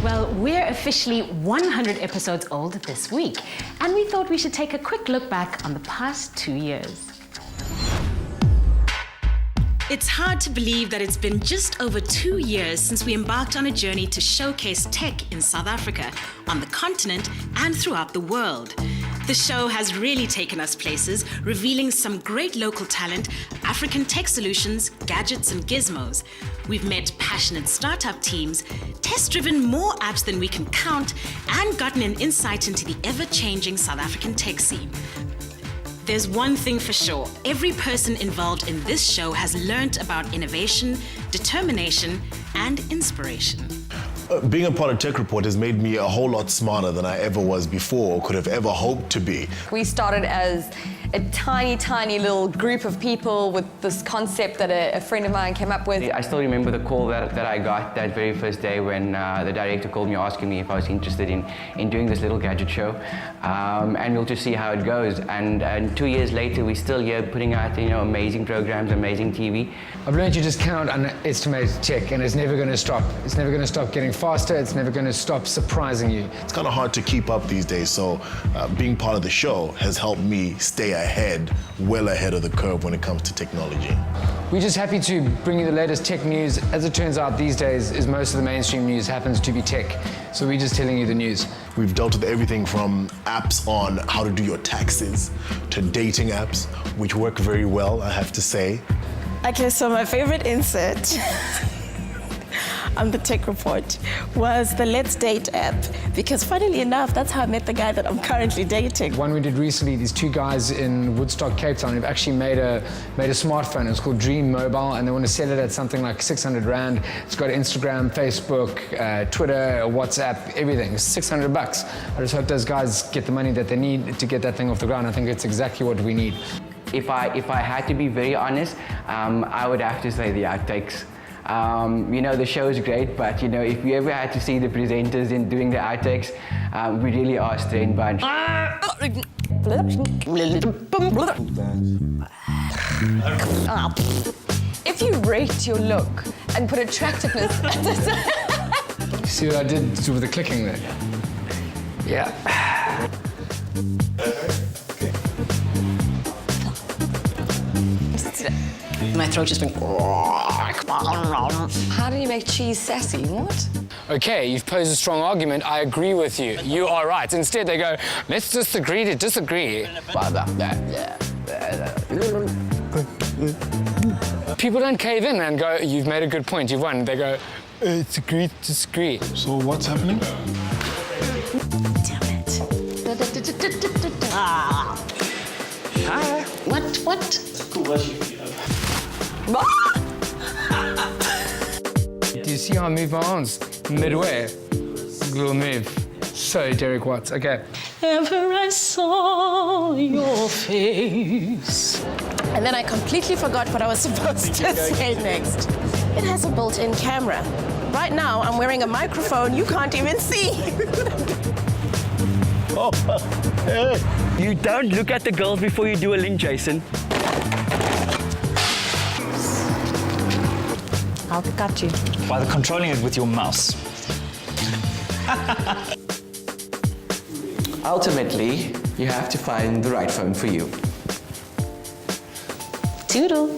Well, we're officially 100 episodes old this week, and we thought we should take a quick look back on the past 2 years. It's hard to believe that it's been just over 2 years since we embarked on a journey to showcase tech in South Africa, on the continent, and throughout the world. The show has really taken us places, revealing some great local talent, African tech solutions, gadgets, and gizmos. We've met passionate startup teams, test-driven more apps than we can count, and gotten an insight into the ever-changing South African tech scene. There's one thing for sure, every person involved in this show has learnt about innovation, determination, and inspiration. Being a part of Tech Report has made me a whole lot smarter than I ever was before or could have ever hoped to be. We started as a tiny little group of people with this concept that a friend of mine came up with. I still remember the call that I got that very first day when the director called me asking me if I was interested in doing this little gadget show. And we'll just see how it goes. And 2 years later, we're still here putting out amazing programs, amazing TV. I've learned you just cannot underestimate tech, and it's never going to stop. It's never going to stop getting faster. It's never going to stop surprising you. It's kind of hard to keep up these days, so being part of the show has helped me stay ahead, well ahead of the curve when it comes to technology. We're just happy to bring you the latest tech news. As it turns out these days, is most of the mainstream news happens to be tech. So we're just telling you the news. We've dealt with everything from apps on how to do your taxes to dating apps, which work very well, I have to say. Okay, so my favorite insert on the Tech Report was the Let's Date app, because funnily enough, that's how I met the guy that I'm currently dating. One we did recently, these two guys in Woodstock, Cape Town, have actually made a smartphone. It's called Dream Mobile, and they want to sell it at something like 600 Rand. It's got Instagram, Facebook, Twitter, WhatsApp, everything. It's 600 bucks. I just hope those guys get the money that they need to get that thing off the ground. I think it's exactly what we need. If I had to be very honest, I would have to say the outtakes. The show is great, but if you ever had to see the presenters in doing the outtakes, we really are a strange bunch. If you rate your look and put attractiveness See what I did with the clicking there? Yeah. My throat just went... How do you make cheese sassy? What? Okay, you've posed a strong argument. I agree with you. You are right. Instead, they go, let's disagree to disagree. People don't cave in and go, you've made a good point, you've won. They go, it's agree to disagree. So what's happening? Damn it. Hi. What? Do you see how I move my arms? Midway. Little move. So, Derek Watts. Okay. Ever I saw your face. And then I completely forgot what I was supposed to say next. It has a built-in camera. Right now, I'm wearing a microphone you can't even see. You don't look at the girls before you do a link, Jason. I'll cut you. By controlling it with your mouse. Ultimately, you have to find the right phone for you. Toodle.